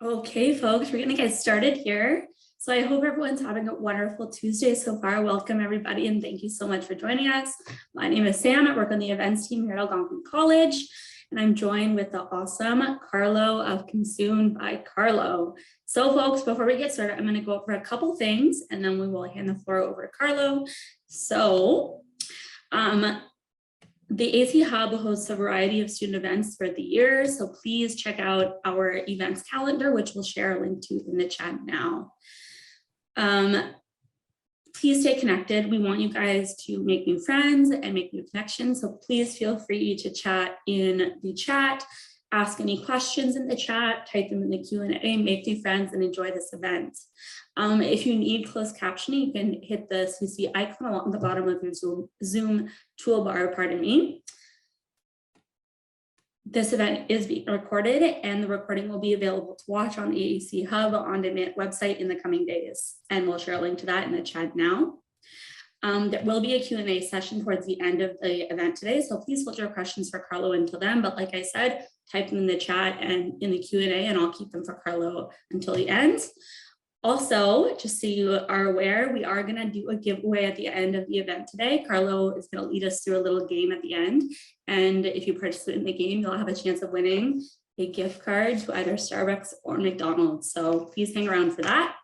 Okay, folks, we're gonna get started here. So I hope everyone's having a wonderful Tuesday so far. Welcome everybody and thank you so much for joining us. My name is Sam. I work on the events team here at Algonquin College and I'm joined with the awesome Carlo of Consumed by Carlo. So folks, before we get started, I'm gonna go over a couple things and then we will hand the floor over to Carlo. So the AC Hub hosts a variety of student events throughout the year, so please check out our events calendar, which we'll share a link to in the chat now. Please stay connected. We want you guys to make new friends and make new connections, so please feel free to chat in the chat, ask any questions in the chat, type them in the Q&A, make new friends, and enjoy this event. If you need closed captioning, you can hit the CC icon along the bottom of your Zoom toolbar, pardon me. This event is being recorded and the recording will be available to watch on the AAC Hub on-demand website in the coming days. And we'll share a link to that in the chat now. There will be a Q&A session towards the end of the event today, so please hold your questions for Carlo until then. But like I said, type them in the chat and in the Q&A and I'll keep them for Carlo until the end. Also, just so you are aware, we are going to do a giveaway at the end of the event today. Carlo is going to lead us through a little game at the end. And if you participate in the game, you'll have a chance of winning a gift card to either Starbucks or McDonald's. So please hang around for that.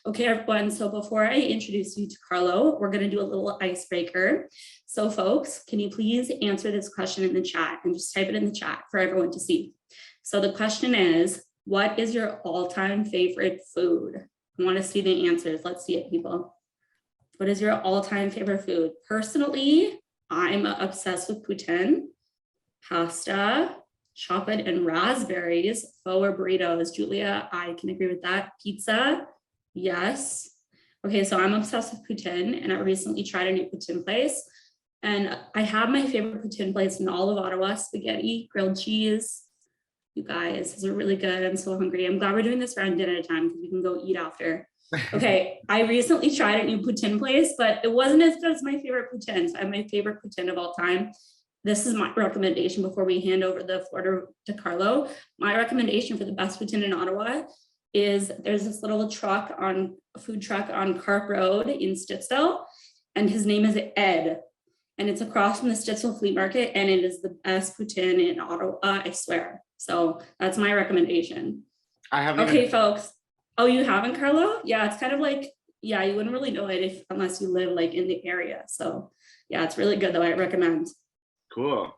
Okay, everyone, so before I introduce you to Carlo, we're going to do a little icebreaker. So folks, can you please answer this question in the chat and just type it in the chat for everyone to see. So the question is, what is your all-time favorite food? I want to see the answers. Let's see it, people. What is your all-time favorite food? Personally, I'm obsessed with poutine, pasta, chocolate and raspberries, pho or burritos. Julia, I can agree with that. Pizza, yes. Okay, so I'm obsessed with poutine and I recently tried a new poutine place. And I have my favorite poutine place in all of Ottawa, spaghetti, grilled cheese. You guys, these are really good. I'm so hungry. I'm glad we're doing this around dinner time because we can go eat after. Okay, I recently tried a new poutine place, but it wasn't as good as my favorite poutine. So I have my favorite poutine of all time. This is my recommendation before we hand over the floor to Carlo. My recommendation for the best poutine in Ottawa is there's this little truck on a food truck on Carp Road in Stittsville, and his name is Ed. And it's across from the Stittsville Flea Market, and it is the best poutine in Ottawa, I swear. So that's my recommendation. I haven't. Okay, folks. Oh, you haven't, Carlo? Yeah, it's kind of like, yeah, you wouldn't really know it unless you live like in the area. So yeah, it's really good though. I recommend. Cool.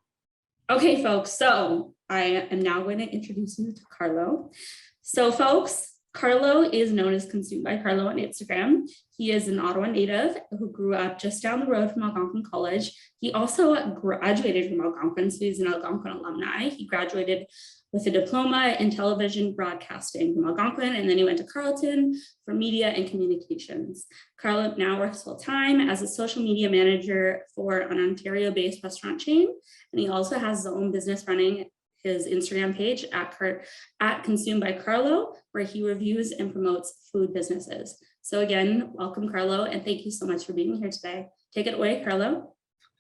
Okay, folks. So I am now going to introduce you to Carlo. So folks, Carlo is known as Consumed by Carlo on Instagram. He is an Ottawa native who grew up just down the road from Algonquin College. He also graduated from Algonquin, so he's an Algonquin alumni. He graduated with a diploma in television broadcasting from Algonquin, and then he went to Carleton for media and communications. Carlo now works full-time as a social media manager for an Ontario-based restaurant chain, and he also has his own business running his Instagram page at Consumed by Carlo, where he reviews and promotes food businesses. So again, welcome Carlo, and thank you so much for being here today. Take it away, Carlo.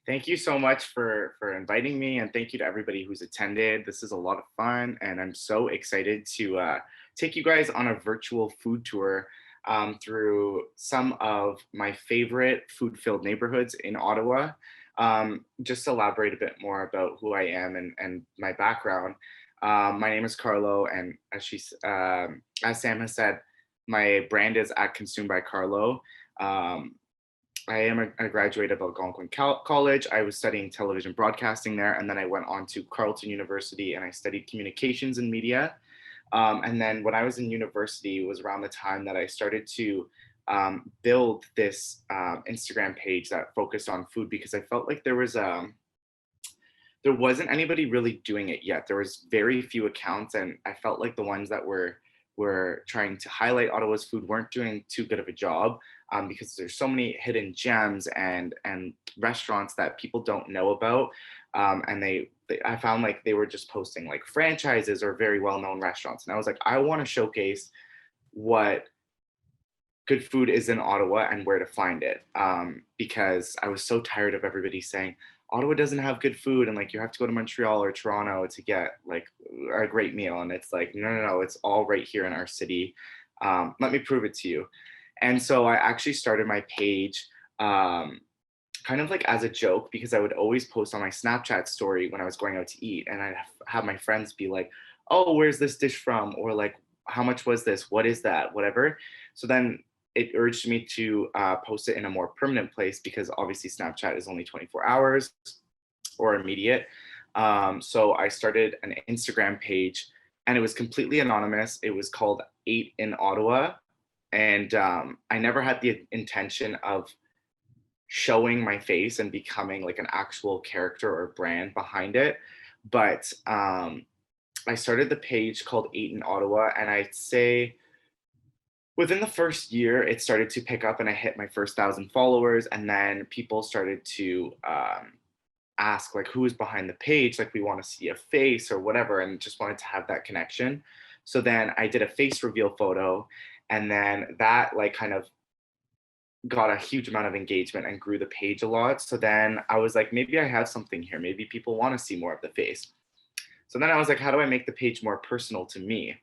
Thank you so much for inviting me, and thank you to everybody who's attended. This is a lot of fun, and I'm so excited to take you guys on a virtual food tour through some of my favorite food-filled neighborhoods in Ottawa. Just to elaborate a bit more about who I am and my background. My name is Carlo, and as Sam has said, my brand is at Consumed by Carlo. I am a graduate of Algonquin College. I was studying television broadcasting there, and then I went on to Carleton University and I studied communications and media. And then when I was in university, it was around the time that I started to build this Instagram page that focused on food, because I felt like there wasn't anybody really doing it yet. There was very few accounts, and I felt like the ones that were trying to highlight Ottawa's food weren't doing too good of a job, because there's so many hidden gems and restaurants that people don't know about, and I found like they were just posting like franchises or very well-known restaurants, and I was like, I want to showcase what good food is in Ottawa and where to find it, because I was so tired of everybody saying Ottawa doesn't have good food, and like you have to go to Montreal or Toronto to get like a great meal. And it's like, no, no, no, it's all right here in our city. Let me prove it to you. And so I actually started my page um, kind of like as a joke, because I would always post on my Snapchat story when I was going out to eat, and I'd have my friends be like, "Oh, where's this dish from?" Or like, "How much was this? What is that?" Whatever. So then it urged me to post it in a more permanent place, because obviously Snapchat is only 24 hours or immediate. So I started an Instagram page, and it was completely anonymous. It was called Eight in Ottawa. And I never had the intention of showing my face and becoming like an actual character or brand behind it. But I started the page called Eight in Ottawa, and I'd say within the first year, it started to pick up, and I hit my first 1,000 followers. And then people started to ask, like, who is behind the page? Like, we want to see a face or whatever, and just wanted to have that connection. So then I did a face reveal photo, and then that, like, kind of got a huge amount of engagement and grew the page a lot. So then I was like, maybe I have something here. Maybe people want to see more of the face. So then I was like, how do I make the page more personal to me?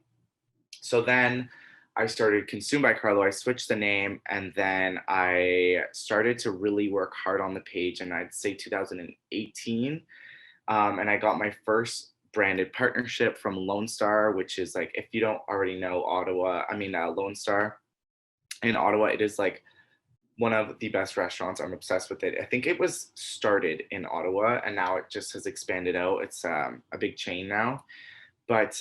So then I started Consumed by Carlo. I switched the name, and then I started to really work hard on the page. And I'd say 2018. And I got my first branded partnership from Lone Star, which is like, if you don't already know Lone Star in Ottawa, it is like one of the best restaurants. I'm obsessed with it. I think it was started in Ottawa, and now it just has expanded out. It's a big chain now. But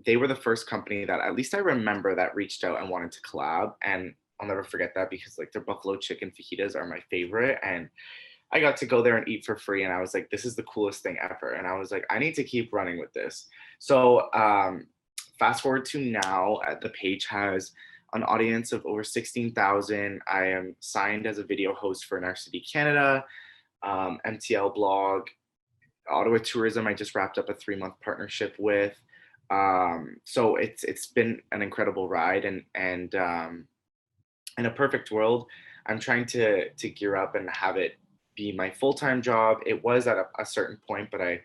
they were the first company that, at least I remember, that reached out and wanted to collab. And I'll never forget that, because like their buffalo chicken fajitas are my favorite. And I got to go there and eat for free. And I was like, this is the coolest thing ever. And I was like, I need to keep running with this. So fast forward to now, the page has an audience of over 16,000. I am signed as a video host for Inner City Canada, MTL blog, Ottawa Tourism. I just wrapped up a 3-month partnership with. So it's been an incredible ride, and in a perfect world, I'm trying to gear up and have it be my full-time job. It was at a certain point, but I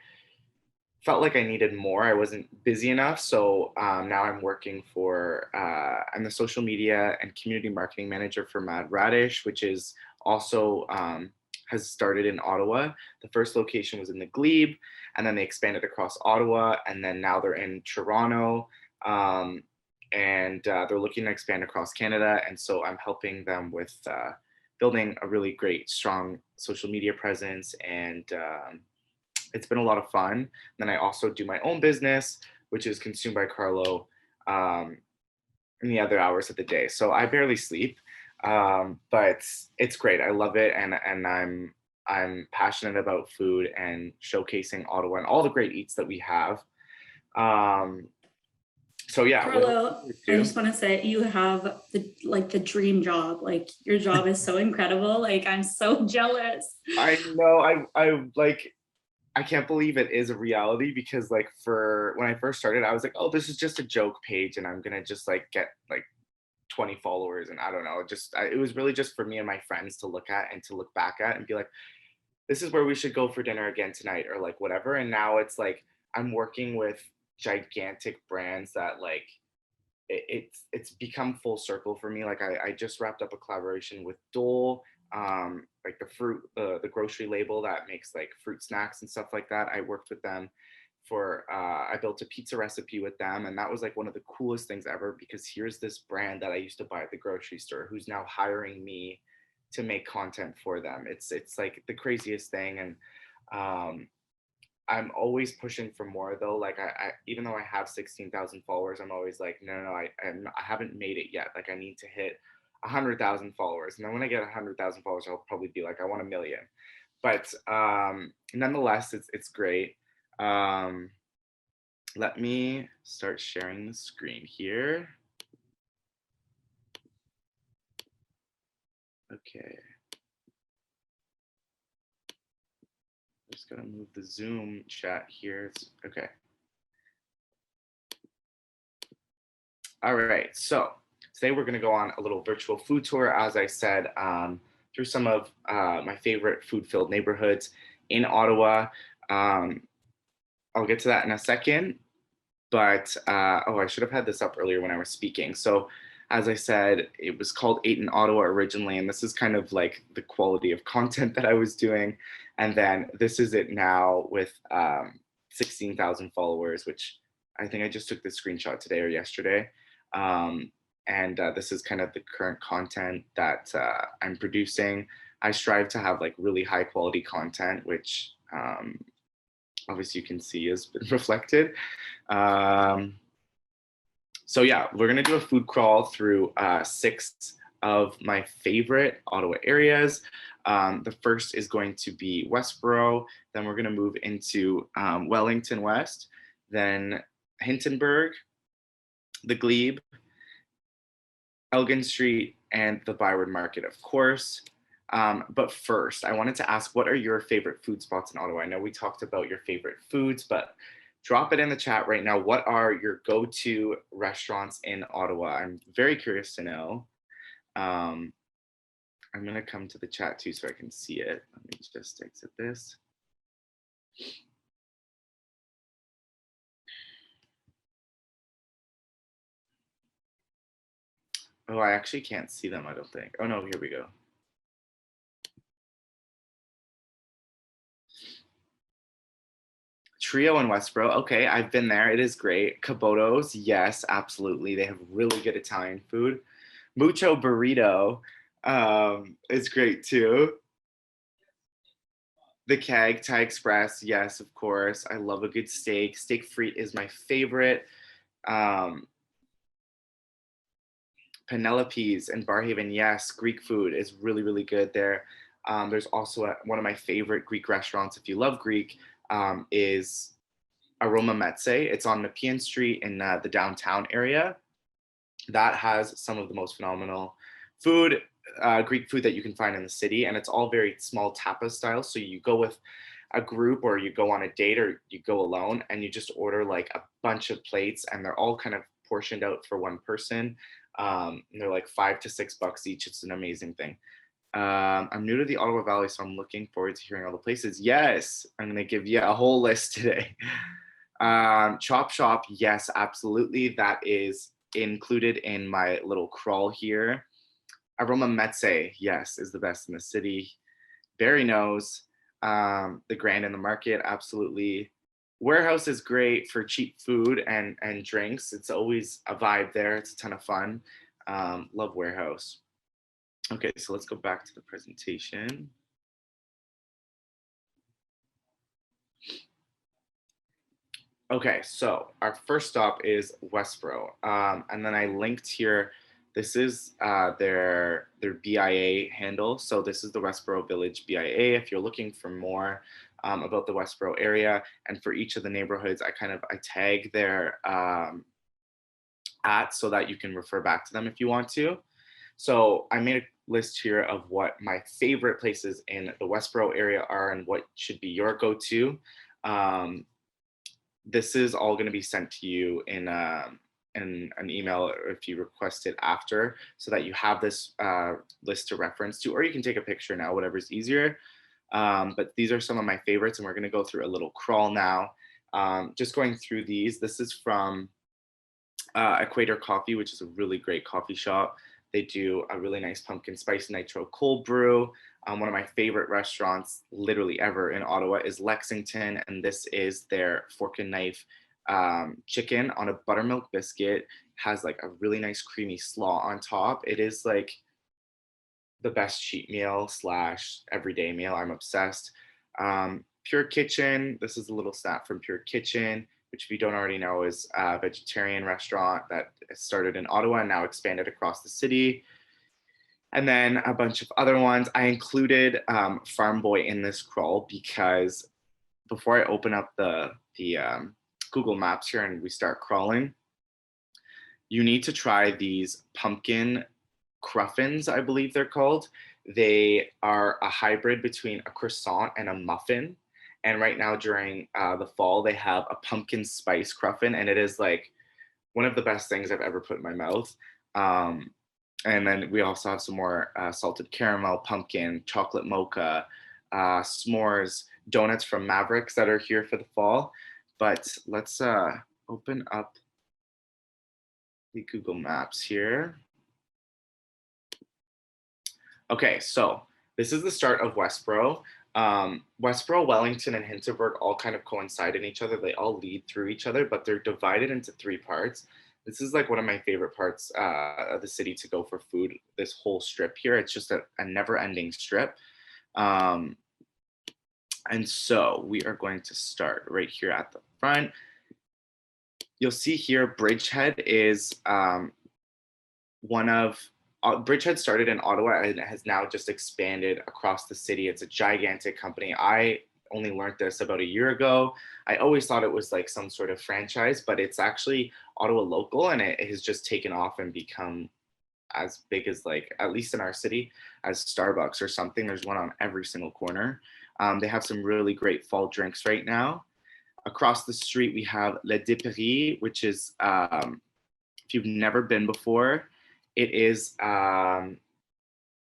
felt like I needed more. I wasn't busy enough. So now I'm working I'm the social media and community marketing manager for Mad Radish, which is also has started in Ottawa. The first location was in the Glebe, and then they expanded across Ottawa, and then now they're in Toronto. And they're looking to expand across Canada. And so I'm helping them with building a really great, strong social media presence. And it's been a lot of fun. And then I also do my own business, which is Consumed by Carlo, in the other hours of the day. So I barely sleep, but it's great. I love it, and I'm passionate about food and showcasing Ottawa and all the great eats that we have. So yeah, Carlo, I just want to say you have the dream job. Like, your job is so incredible. Like, I'm so jealous. I know, I like, I can't believe it is a reality, because like, for when I first started, I was like, oh, this is just a joke page, and I'm gonna just like get like 20 followers, and I don't know, it was really just for me and my friends to look at and to look back at and be like, this is where we should go for dinner again tonight, or like whatever. And now it's like I'm working with gigantic brands that like it's become full circle for me. Like I just wrapped up a collaboration with Dole, like the grocery label that makes like fruit snacks and stuff like that. I worked with them for I built a pizza recipe with them, and that was like one of the coolest things ever, because here's this brand that I used to buy at the grocery store who's now hiring me to make content for them. It's like the craziest thing. And I'm always pushing for more though. Like I even though I have 16,000 followers, I'm always like, no, I haven't made it yet. Like I need to hit 100,000 followers. And then when I get 100,000 followers, I'll probably be like, I want 1 million. But nonetheless, it's great. Let me start sharing the screen here. Okay. I'm just gonna move the Zoom chat here. Okay. All right, so today we're gonna go on a little virtual food tour, as I said, through some of my favorite food-filled neighborhoods in Ottawa. I'll get to that in a second. But oh, I should have had this up earlier when I was speaking. So as I said, it was called 8 in Ottawa originally, and this is kind of like the quality of content that I was doing. And then this is it now with 16,000 followers, which I think I just took this screenshot today or yesterday. And this is kind of the current content that I'm producing. I strive to have like really high quality content, which obviously you can see has been reflected. So yeah, we're gonna do a food crawl through 6 of my favorite Ottawa areas. The first is going to be Westboro, then we're gonna move into Wellington West, then Hintonburg, the Glebe, Elgin Street, and the Byward Market, of course. But first, I wanted to ask, what are your favorite food spots in Ottawa? I know we talked about your favorite foods, but drop it in the chat right now. What are your go-to restaurants in Ottawa? I'm very curious to know. I'm gonna come to the chat too so I can see it. Let me just exit this. Oh, I actually can't see them, I don't think. Oh no, here we go. Trio in Westboro. Okay, I've been there. It is great. Cabotos, yes, absolutely. They have really good Italian food. Mucho Burrito is great too. The Keg, Thai Express, yes, of course. I love a good steak. Steak frite is my favorite. Penelope's in Barhaven, yes. Greek food is really, really good there. There's also one of my favorite Greek restaurants, if you love Greek, is Aroma Metse. It's on Nepean Street in the downtown area. That has some of the most phenomenal food, Greek food that you can find in the city. And it's all very small tapas style. So you go with a group or you go on a date or you go alone and you just order like a bunch of plates and they're all kind of portioned out for one person. And they're like $5 to $6 each. It's an amazing thing. I'm new to the Ottawa Valley, so I'm looking forward to hearing all the places. Yes, I'm going to give you a whole list today. Chop Shop, yes, absolutely. That is included in my little crawl here. Aroma Metse, yes, is the best in the city. Barry knows. The Grand in the Market, absolutely. Warehouse is great for cheap food and drinks. It's always a vibe there. It's a ton of fun. Love Warehouse. Okay, so let's go back to the presentation. Okay, so our first stop is Westboro. And then I linked here, this is their BIA handle. So this is the Westboro Village BIA. If you're looking for more about the Westboro area, and for each of the neighborhoods, I tag their at so that you can refer back to them if you want to. So I made a list here of what my favorite places in the Westboro area are and what should be your go-to. This is all going to be sent to you in an email if you request it after, so that you have this list to reference to, or you can take a picture now, whatever's easier. But these are some of my favorites, and we're going to go through a little crawl now. Just going through these. This is from Equator Coffee, which is a really great coffee shop. They do a really nice pumpkin spice nitro cold brew. One of my favorite restaurants literally ever in Ottawa is Lexington, and this is their fork and knife chicken on a buttermilk biscuit. Has like a really nice creamy slaw on top. It is like the best cheat meal / everyday meal. I'm obsessed. Pure Kitchen, this is a little snap from Pure Kitchen, which if you don't already know is a vegetarian restaurant that started in Ottawa and now expanded across the city. And then a bunch of other ones. I included Farm Boy in this crawl because before I open up the Google Maps here and we start crawling, you need to try these pumpkin cruffins, I believe they're called. They are a hybrid between a croissant and a muffin. And right now during the fall, they have a pumpkin spice cruffin, and it is like one of the best things I've ever put in my mouth. And then we also have some more salted caramel, pumpkin, chocolate mocha, s'mores, donuts from Mavericks that are here for the fall. But let's open up the Google Maps here. Okay, so this is the start of Westboro. Westboro, Wellington, and Hinterburg all kind of coincide in each other. They all lead through each other, but they're divided into three parts. This is like one of my favorite parts of the city to go for food. This whole strip here, it's just a never-ending strip. And so we are going to start right here at the front. You'll see here, Bridgehead is Bridgehead started in Ottawa and has now just expanded across the city. It's a gigantic company. I only learned this about a year ago. I always thought it was like some sort of franchise, but it's actually Ottawa local, and it has just taken off and become as big as, like, at least in our city, as Starbucks or something. There's one on every single corner. They have some really great fall drinks right now. Across the street, we have Le Déperie, which is, if you've never been before, it is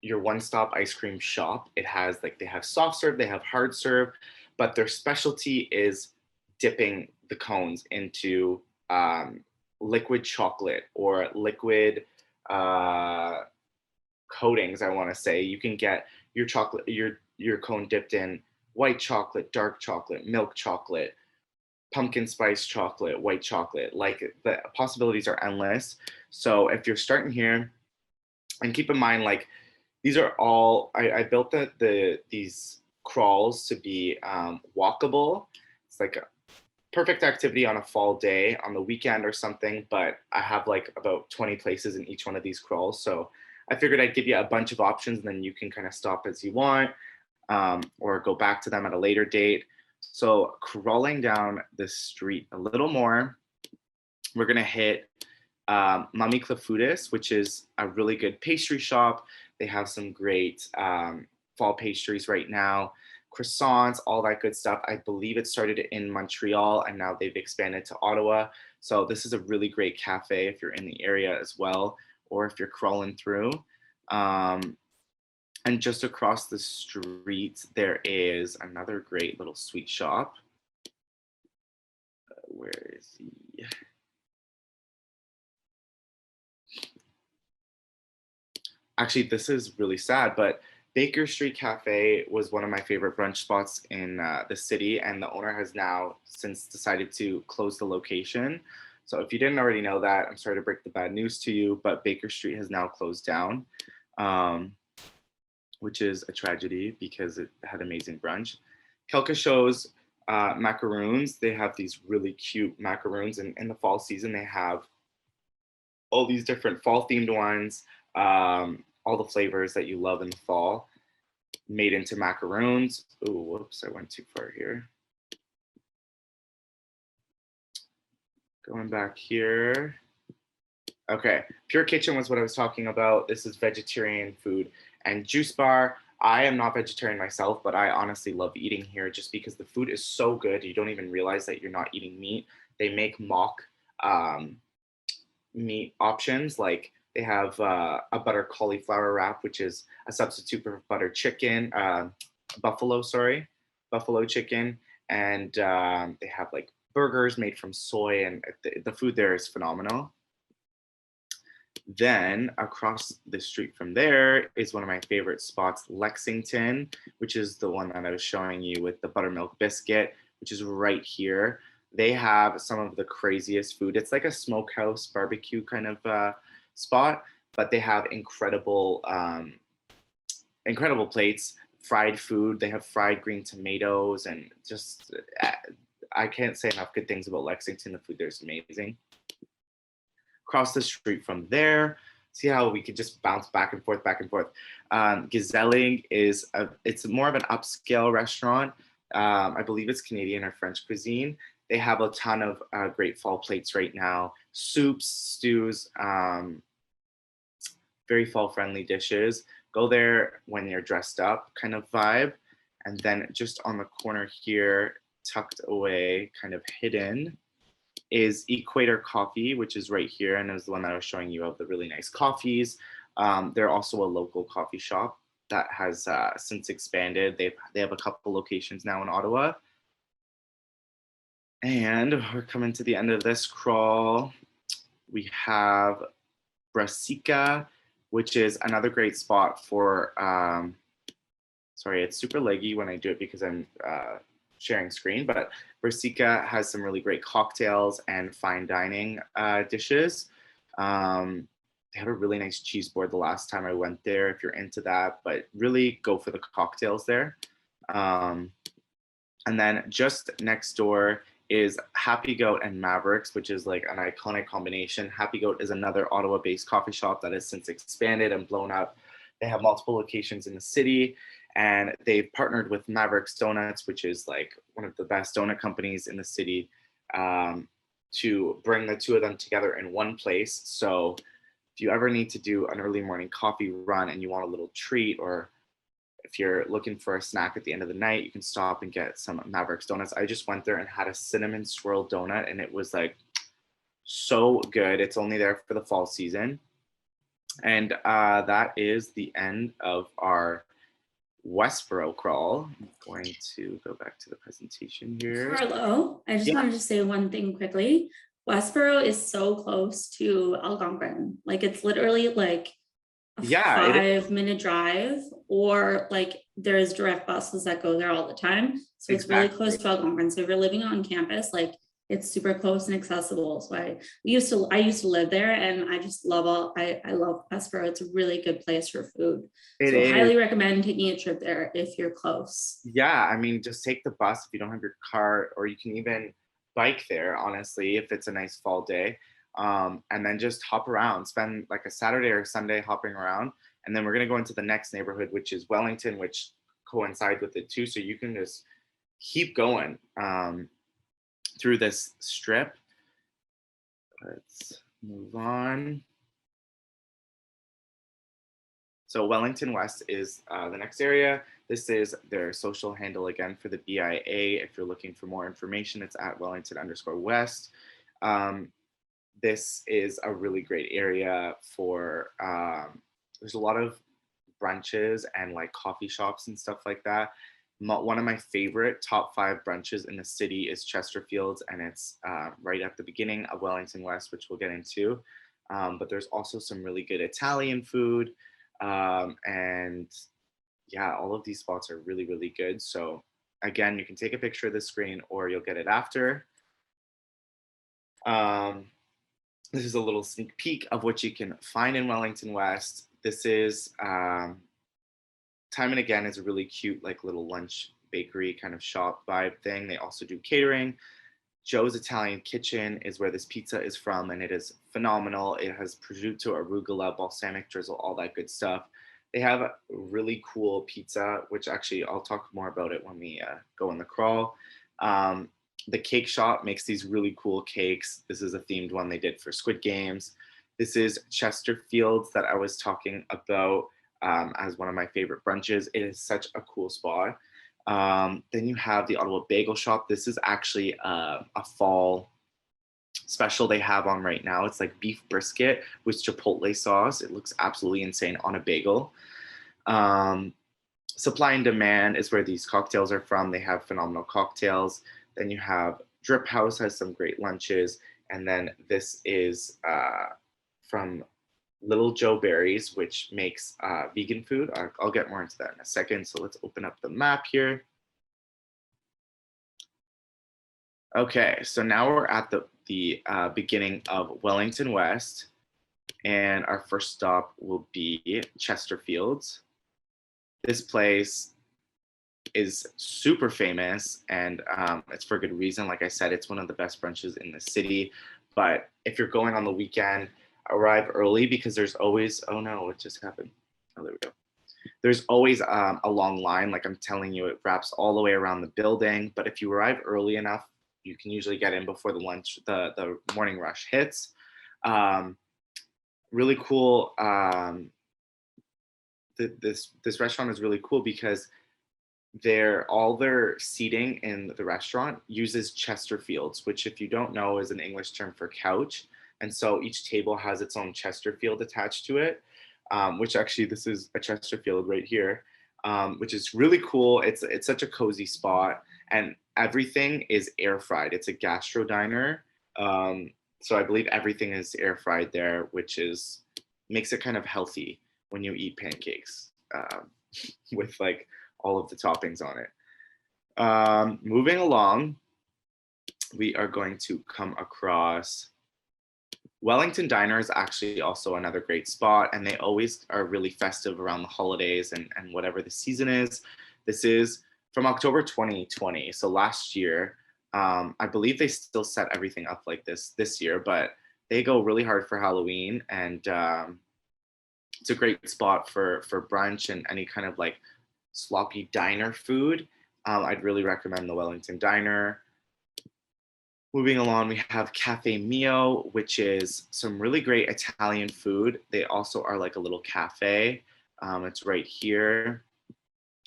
your one-stop ice cream shop. It has, like, they have soft serve, they have hard serve, but their specialty is dipping the cones into liquid chocolate or liquid coatings, I want to say. You can get your chocolate, your cone dipped in white chocolate, dark chocolate, milk chocolate, pumpkin spice chocolate, white chocolate. Like, the possibilities are endless. So if you're starting here, and keep in mind, like, these are all, I built these crawls to be walkable. It's like a perfect activity on a fall day, on the weekend or something, but I have like about 20 places in each one of these crawls. So I figured I'd give you a bunch of options, and then you can kind of stop as you want, or go back to them at a later date. So crawling down the street a little more, we're gonna hit Mami Foodies, which is a really good pastry shop. They have some great fall pastries right now, croissants, all that good stuff. I believe it started in Montreal and now they've expanded to Ottawa. So this is a really great cafe if you're in the area as well, or if you're crawling through. And just across the street, there is another great little sweet shop. Where is he? Actually, this is really sad, but Baker Street Cafe was one of my favorite brunch spots in the city, and the owner has now since decided to close the location. So if you didn't already know that, I'm sorry to break the bad news to you, but Baker Street has now closed down, which is a tragedy because it had amazing brunch. Quelque macaroons, they have these really cute macaroons, and in the fall season, they have all these different fall themed ones, all the flavors that you love in the fall made into macaroons. Oh, whoops, I went too far here. Going back here. Okay, Pure Kitchen was what I was talking about. This is vegetarian food and juice bar. I am not vegetarian myself, but I honestly love eating here just because the food is so good. You don't even realize that you're not eating meat. They make mock meat options, like they have a butter cauliflower wrap, which is a substitute for butter chicken, buffalo chicken. And they have like burgers made from soy, and the food there is phenomenal. Then across the street from there is one of my favorite spots, Lexington, which is the one that I was showing you with the buttermilk biscuit, which is right here. They have some of the craziest food. It's like a smokehouse barbecue kind of spot, but they have incredible plates, fried food. They have fried green tomatoes, and just I can't say enough good things about Lexington. The food there is amazing. Across the street from there, see how we could just bounce back and forth, back and forth. Gezellig it's more of an upscale restaurant. I believe it's Canadian or French cuisine. They have a ton of great fall plates right now. Soups, stews, very fall friendly dishes. Go there when you're dressed up kind of vibe. And then just on the corner here, tucked away, kind of hidden, is Equator Coffee, which is right here, and it was the one that I was showing you of the really nice coffees. They're also a local coffee shop that has since expanded. They have a couple locations now in Ottawa. And we're coming to the end of this crawl. We have Brassica, which is another great spot for, sorry, it's super leggy when I do it because I'm sharing screen, but Brassica has some really great cocktails and fine dining dishes. They had a really nice cheese board the last time I went there, if you're into that, but really go for the cocktails there. And then just next door is Happy Goat and Mavericks, which is like an iconic combination. Happy Goat is another Ottawa-based coffee shop that has since expanded and blown up. They have multiple locations in the city, and they've partnered with Mavericks Donuts, which is like one of the best donut companies in the city, to bring the two of them together in one place. So if you ever need to do an early morning coffee run and you want a little treat, or if you're looking for a snack at the end of the night, you can stop and get some Mavericks Donuts. I just went there and had a cinnamon swirl donut, and it was like so good. It's only there for the fall season. And that is the end of our Westboro crawl. I'm going to go back to the presentation here. Carlo, I just wanted to say one thing quickly. Westboro is so close to Algonquin. Like it's literally like a 5-minute drive, or like there's direct buses that go there all the time. So it's really close to Algonquin. So if you're living on campus, like it's super close and accessible. So I used to live there, and I just love I love Westboro. It's a really good place for food. So highly recommend taking a trip there if you're close. Yeah, I mean, just take the bus if you don't have your car, or you can even bike there, honestly, if it's a nice fall day. And then just hop around, spend like a Saturday or Sunday hopping around. And then we're going to go into the next neighborhood, which is Wellington, which coincides with it too. So you can just keep going through this strip. Let's move on. So Wellington West is the next area. This is their social handle again for the BIA. If you're looking for more information, it's at Wellington_West. This is a really great area for, there's a lot of brunches and like coffee shops and stuff like that. One of my favorite top 5 brunches in the city is Chesterfield's, and it's right at the beginning of Wellington West, which we'll get into. But there's also some really good Italian food. And yeah, all of these spots are really, really good. So again, you can take a picture of the screen or you'll get it after. This is a little sneak peek of what you can find in Wellington West. This is, time and again, is a really cute, like little lunch bakery kind of shop vibe thing. They also do catering. Joe's Italian Kitchen is where this pizza is from, and it is phenomenal. It has prosciutto, arugula, balsamic drizzle, all that good stuff. They have a really cool pizza, which actually I'll talk more about it when we go in the crawl. The cake shop makes these really cool cakes. This is a themed one they did for Squid Games. This is Chesterfield's that I was talking about as one of my favorite brunches. It is such a cool spot. Then you have the Ottawa Bagel Shop. This is actually a fall special they have on right now. It's like beef brisket with chipotle sauce. It looks absolutely insane on a bagel. Supply and Demand is where these cocktails are from. They have phenomenal cocktails. Then you have Drip House has some great lunches. And then this is from Little Joe Berries, which makes vegan food. I'll get more into that in a second. So let's open up the map here. Okay, so now we're at the beginning of Wellington West, and our first stop will be Chesterfield's. This place is super famous, and it's for good reason. Like I said, it's one of the best brunches in the city. But if you're going on the weekend, arrive early, because there's always, oh no, what just happened? Oh, there we go. There's always a long line. Like I'm telling you, it wraps all the way around the building. But if you arrive early enough, you can usually get in before the morning rush hits. Really cool. This restaurant is really cool because all their seating in the restaurant uses Chesterfields, which, if you don't know, is an English term for couch. And so each table has its own Chesterfield attached to it. which actually this is a Chesterfield right here, which is really cool. It's such a cozy spot, and everything is air fried. It's a gastro diner. So I believe everything is air fried there, which makes it kind of healthy when you eat pancakes with like all of the toppings on it. Moving along, we are going to come across Wellington Diner is actually also another great spot, and they always are really festive around the holidays and whatever the season is. This is from October 2020, so last year. I believe they still set everything up like this year, but they go really hard for Halloween, and it's a great spot for brunch and any kind of like sloppy diner food. I'd really recommend the Wellington Diner. Moving along, we have Cafe Mio, which is some really great Italian food. They also are like a little cafe. It's right here.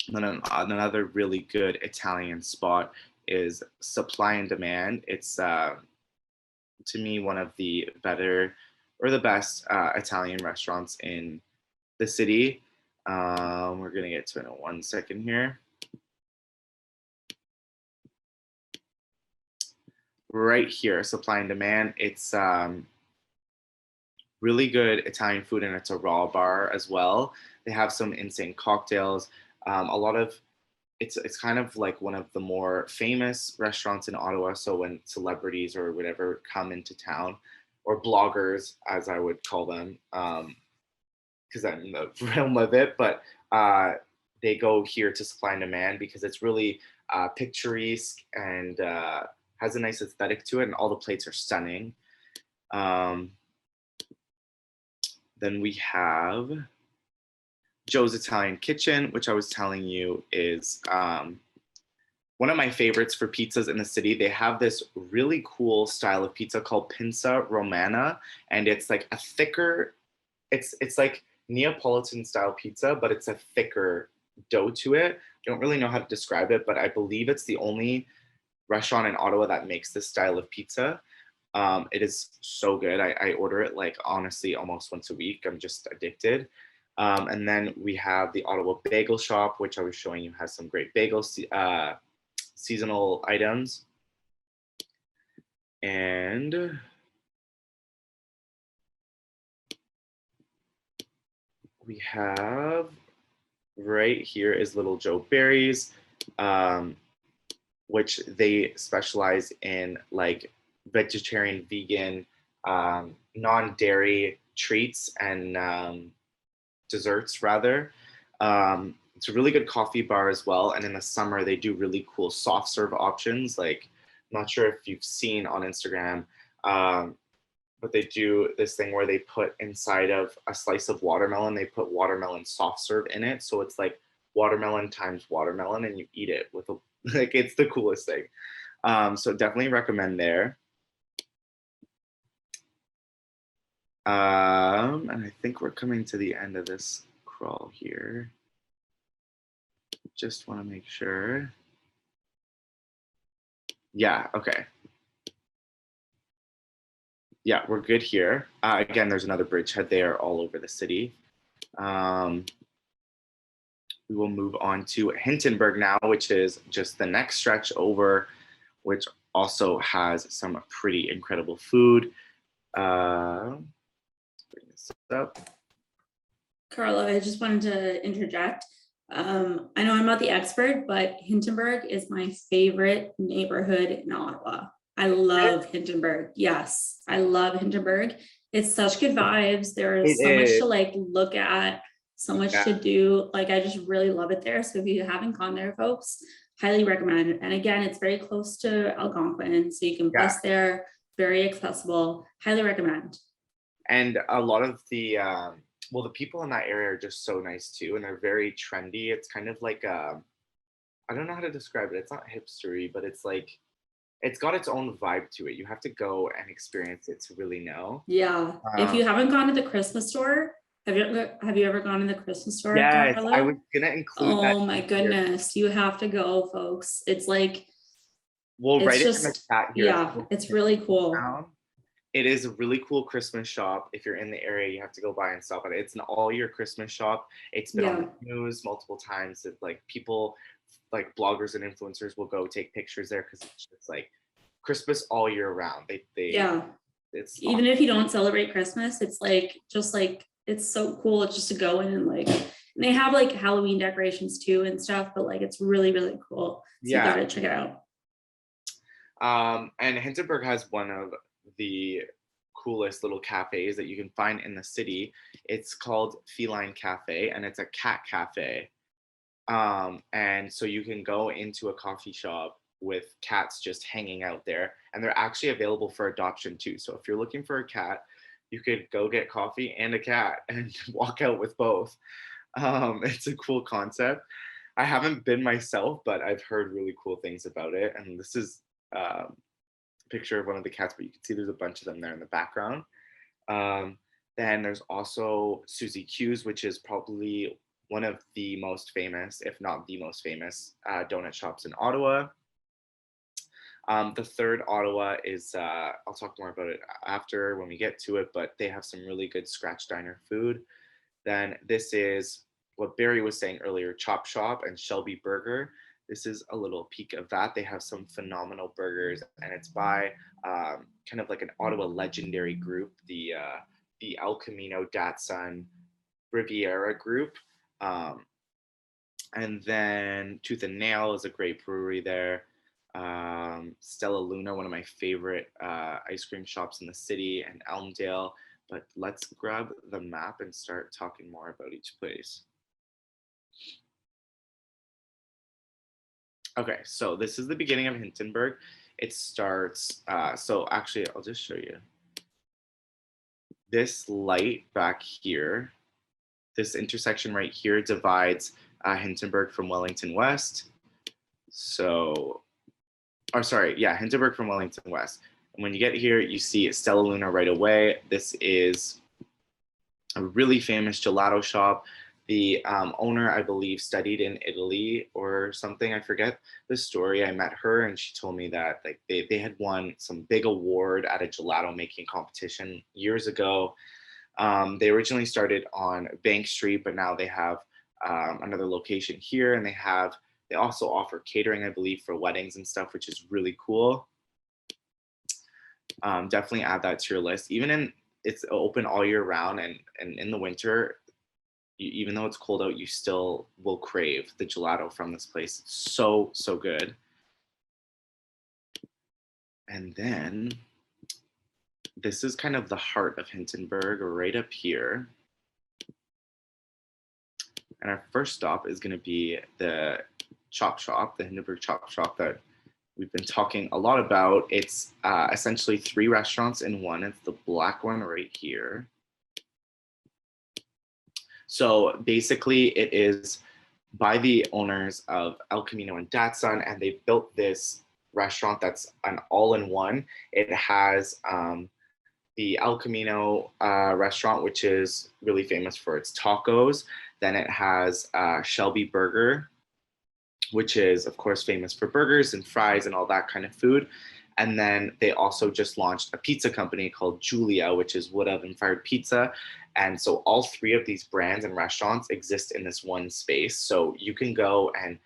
And then another really good Italian spot is Supply and Demand. It's, to me, one of the better or the best Italian restaurants in the city. We're going to get to it in 1 second here. Right here, Supply and Demand. It's really good Italian food, and it's a raw bar as well. They have some insane cocktails. It's kind of like one of the more famous restaurants in Ottawa. So when celebrities or whatever come into town, or bloggers, as I would call them, because I'm in the realm of it, but they go here to Supply and Demand because it's really picturesque and has a nice aesthetic to it, and all the plates are stunning. Then we have Joe's Italian Kitchen, which I was telling you is one of my favorites for pizzas in the city. They have this really cool style of pizza called Pinza Romana, and it's like a thicker, it's like Neapolitan style pizza, but it's a thicker dough to it. I don't really know how to describe it, but I believe it's the only restaurant in Ottawa that makes this style of pizza. It is so good. I order it like honestly almost once a week. I'm just addicted. And then we have the Ottawa Bagel Shop, which I was showing you has some great bagel seasonal items. And we have right here is Little Joe Berry's, which they specialize in like vegetarian, vegan, non-dairy treats and desserts rather. It's a really good coffee bar as well. And in the summer, they do really cool soft serve options. Like, I'm not sure if you've seen on Instagram, but they do this thing where they put inside of a slice of watermelon, they put watermelon soft serve in it. So it's like watermelon times watermelon, and you eat it with a, like, it's the coolest thing. So definitely recommend there. And I think we're coming to the end of this crawl here. Just want to make sure. Yeah, okay. Yeah, we're good here. Again, there's another bridgehead there all over the city. We will move on to Hintonburg now, which is just the next stretch over, which also has some pretty incredible food. Let's bring this up. Carlo, I just wanted to interject. I know I'm not the expert, but Hintonburg is my favorite neighborhood in Ottawa. I love Hintonburg. Yes, I love Hinterburg. It's such good vibes. There's so much to like look at, so much to do. Like, I just really love it there. So if you haven't gone there, folks, highly recommend. And again, it's very close to Algonquin, so you can bus there, very accessible. Highly recommend. And a lot of the well, the people in that area are just so nice too, and they're very trendy. It's kind of like I don't know how to describe it. It's not hipstery, but it's like it's got its own vibe to it. You have to go and experience it to really know. Yeah. If you haven't gone to the Christmas store, have you ever gone to the Christmas store? Yes, Carlo? I was gonna include that. Oh my goodness, you have to go, folks. It's like, we'll write it in the chat here. Yeah, it's really cool. It is a really cool Christmas shop. If you're in the area, you have to go by and stop at it. It's an all year Christmas shop. It's been on Yeah. the news multiple times that like people, like bloggers and influencers will go take pictures there because it's just like Christmas all year round. Yeah. It's Even if you don't celebrate Christmas, it's like just like it's so cool. It's just to go in and like, and they have like Halloween decorations too and stuff, but like it's really, really cool. So you yeah. gotta check it out. And Hinterburg has one of the coolest little cafes that you can find in the city. It's called Feline Cafe, and it's a cat cafe. And so you can go into a coffee shop with cats just hanging out there, and they're actually available for adoption too. So if you're looking for a cat, you could go get coffee and a cat and walk out with both. It's a cool concept. I haven't been myself, but I've heard really cool things about it. And this is a picture of one of the cats, but you can see there's a bunch of them there in the background. Um, then there's also Susie Q's, which is probably one of the most famous, if not the most famous, donut shops in Ottawa. The third Ottawa is, I'll talk more about it after when we get to it, but they have some really good scratch diner food. Then this is what Barry was saying earlier, Chop Shop and Shelby Burger. This is a little peek of that. They have some phenomenal burgers, and it's by kind of like an Ottawa legendary group, the El Camino Datsun Riviera group. And then Tooth and Nail is a great brewery there. Stella Luna, one of my favorite ice cream shops in the city, and Elmdale. But let's grab the map and start talking more about each place. Okay, so this is the beginning of Hintonburg. It starts, so actually I'll just show you. This light back here, this intersection right here divides Hintonburg from Wellington West. So, or sorry, yeah, Hinterburg from Wellington West. And when you get here, you see Stella Luna right away. This is a really famous gelato shop. The owner, I believe, studied in Italy or something. I forget the story. I met her and she told me that like they had won some big award at a gelato making competition years ago. They originally started on Bank Street, but now they have another location here, and they also offer catering, I believe, for weddings and stuff, which is really cool. Definitely add that to your list. It's open all year round, and in the winter, even though it's cold out, you still will crave the gelato from this place. It's so, so good. And then this is kind of the heart of Hintonburg, right up here. And our first stop is going to be the Chop Shop, the Hinterburg Chop Shop that we've been talking a lot about. It's essentially 3 restaurants in one. It's the black one right here. So basically it is by the owners of El Camino and Datsun, and they built this restaurant that's an all-in-one. It has the El Camino restaurant, which is really famous for its tacos. Then it has Shelby Burger, which is, of course, famous for burgers and fries and all that kind of food. And then they also just launched a pizza company called Julia, which is wood oven fired pizza. And so all 3 of these brands and restaurants exist in this one space. So you can go and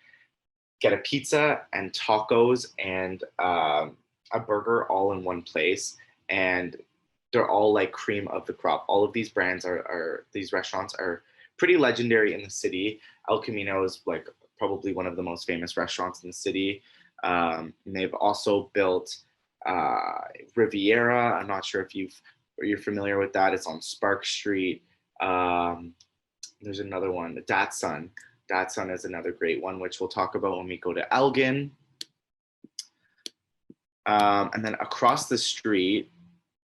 get a pizza and tacos and a burger all in one place. And they're all like cream of the crop. All of these brands these restaurants are pretty legendary in the city. El Camino is like probably one of the most famous restaurants in the city. And they've also built Riviera. I'm not sure if you're familiar with that. It's on Spark Street. There's another one, the Datsun. Datsun is another great one, which we'll talk about when we go to Elgin. And then across the street,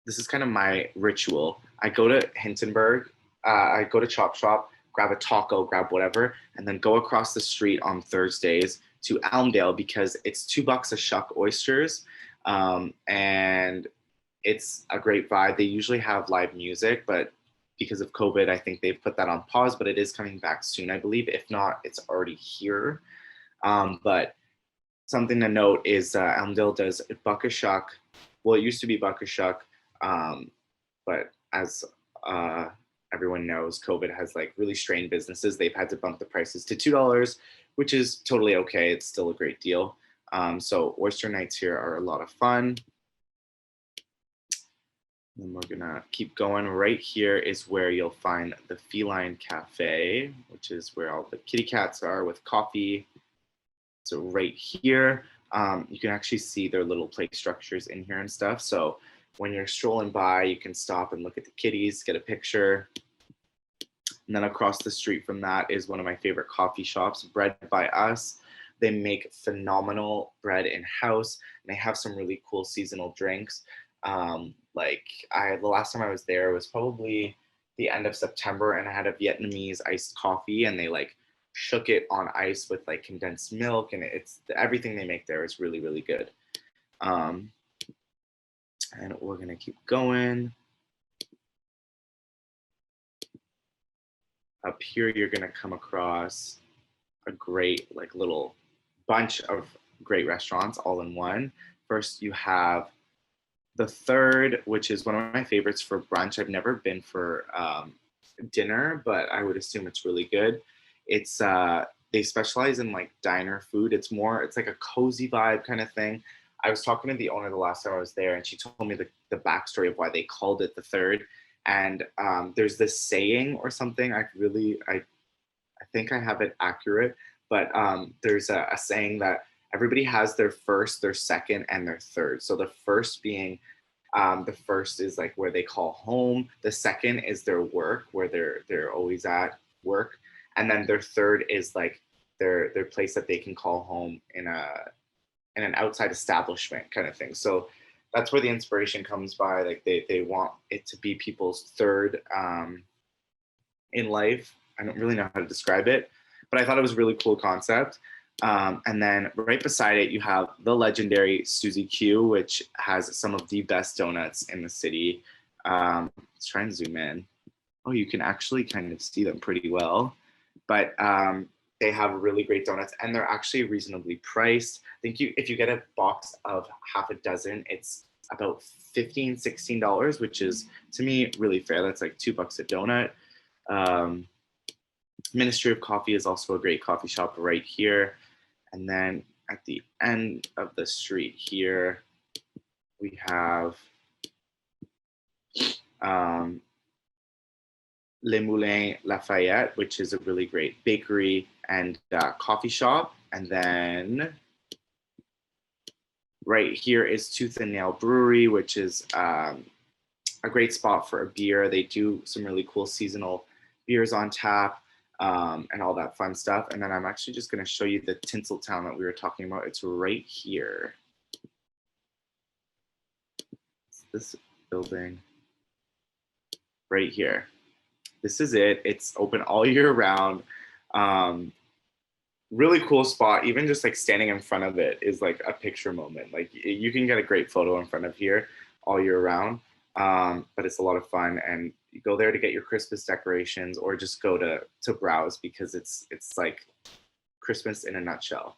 this is kind of my ritual. I go to Hintonburg, I go to Chop Shop, grab a taco, grab whatever, and then go across the street on Thursdays to Elmdale because it's $2 a shuck oysters. And it's a great vibe. They usually have live music, but because of COVID, I think they've put that on pause, but it is coming back soon, I believe. If not, it's already here. But something to note is Elmdale does buck a shuck. Well, it used to be buck a shuck, But as everyone knows, COVID has like really strained businesses. They've had to bump the prices to $2, which is totally okay. It's still a great deal. So oyster nights here are a lot of fun. And we're gonna keep going. Right here is where you'll find the Feline Cafe, which is where all the kitty cats are with coffee. So right here, you can actually see their little play structures in here and stuff. So when you're strolling by, you can stop and look at the kitties, get a picture. And then across the street from that is one of my favorite coffee shops, Bread by Us. They make phenomenal bread in-house, and they have some really cool seasonal drinks. The last time I was there was probably the end of September, and I had a Vietnamese iced coffee, and they like shook it on ice with like condensed milk, and it's everything they make there is really, really good. And we're gonna keep going. Up here, you're gonna come across a great like little bunch of great restaurants all in one. First, you have the Third, which is one of my favorites for brunch. I've never been for dinner, but I would assume it's really good. It's they specialize in like diner food. It's like a cozy vibe kind of thing. I was talking to the owner the last time I was there, and she told me the backstory of why they called it the Third. And there's this saying or something. I think I have it accurate, but there's a saying that everybody has their first, their second, and their third. So the first being, the first is like where they call home. The second is their work, where they're always at work, and then their third is like their place that they can call home in an outside establishment kind of thing. So that's where the inspiration comes by. Like they want it to be people's third in life. I don't really know how to describe it, but I thought it was a really cool concept. And then right beside it, you have the legendary Susie Q, which has some of the best donuts in the city. Let's try and zoom in. Oh, you can actually kind of see them pretty well. But they have really great donuts, and they're actually reasonably priced. I think if you get a box of half a dozen, it's about $15, $16, which is to me really fair. That's like $2 a donut. Ministry of Coffee is also a great coffee shop right here. And then at the end of the street here, we have Le Moulin Lafayette, which is a really great bakery and coffee shop. And then right here is Tooth and Nail Brewery, which is a great spot for a beer. They do some really cool seasonal beers on tap. And all that fun stuff. And then I'm actually just going to show you the Tinseltown that we were talking about. It's right here. It's this building right here. This is it. It's open all year round. Really cool spot. Even just like standing in front of it is like a picture moment. Like you can get a great photo in front of here all year round. But it's a lot of fun, and you go there to get your Christmas decorations or just go to browse, because it's like Christmas in a nutshell.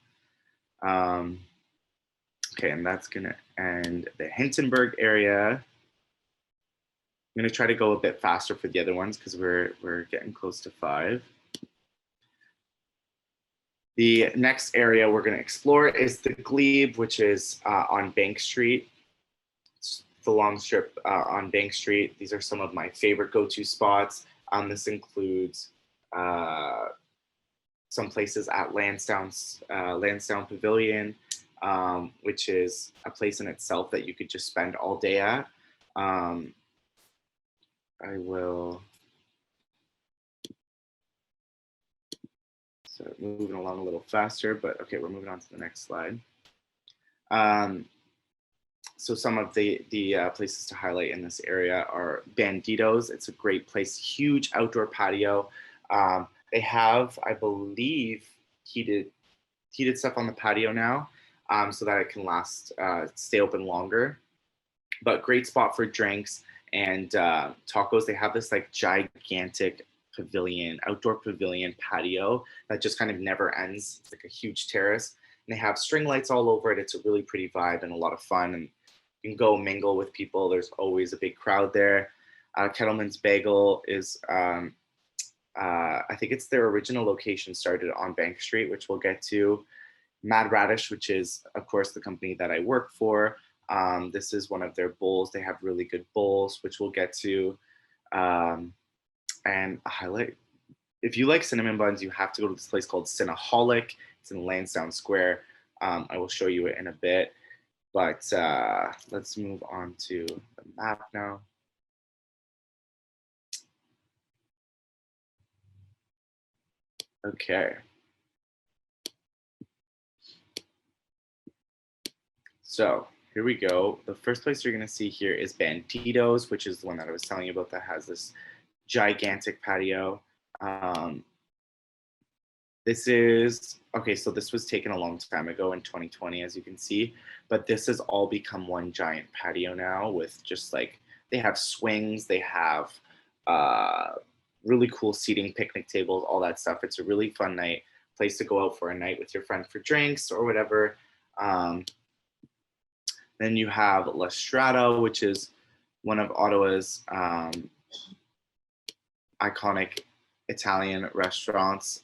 Okay, and that's gonna end the Hintonburg area. I'm gonna try to go a bit faster for the other ones because we're getting close to 5. The next area we're gonna explore is the Glebe, which is on Bank Street. The long strip on Bank Street. These are some of my favorite go-to spots. This includes some places at Lansdowne Pavilion, which is a place in itself that you could just spend all day at. I will start moving along a little faster, but okay, we're moving on to the next slide. So some of the places to highlight in this area are Banditos. It's a great place, huge outdoor patio. They have, I believe, heated stuff on the patio now, so that it can stay open longer. But great spot for drinks and tacos. They have this like gigantic outdoor pavilion patio that just kind of never ends. It's like a huge terrace. And they have string lights all over it. It's a really pretty vibe and a lot of fun. And You can go mingle with people. There's always a big crowd there. Kettleman's Bagel is, I think it's their original location started on Bank Street, which we'll get to. Mad Radish, which is, of course, the company that I work for. This is one of their bowls. They have really good bowls, which we'll get to. And a highlight, if you like cinnamon buns, you have to go to this place called Cinnaholic. It's in Lansdowne Square. I will show you it in a bit, but let's move on to the map now. Okay. So here we go. The first place you're gonna see here is Banditos, which is the one that I was telling you about that has this gigantic patio. This is, okay, so this was taken a long time ago in 2020, as you can see, but this has all become one giant patio now with just like, they have swings, they have really cool seating, picnic tables, all that stuff. It's a really fun night, place to go out for a night with your friend for drinks or whatever. Then you have La Strada, which is one of Ottawa's iconic Italian restaurants.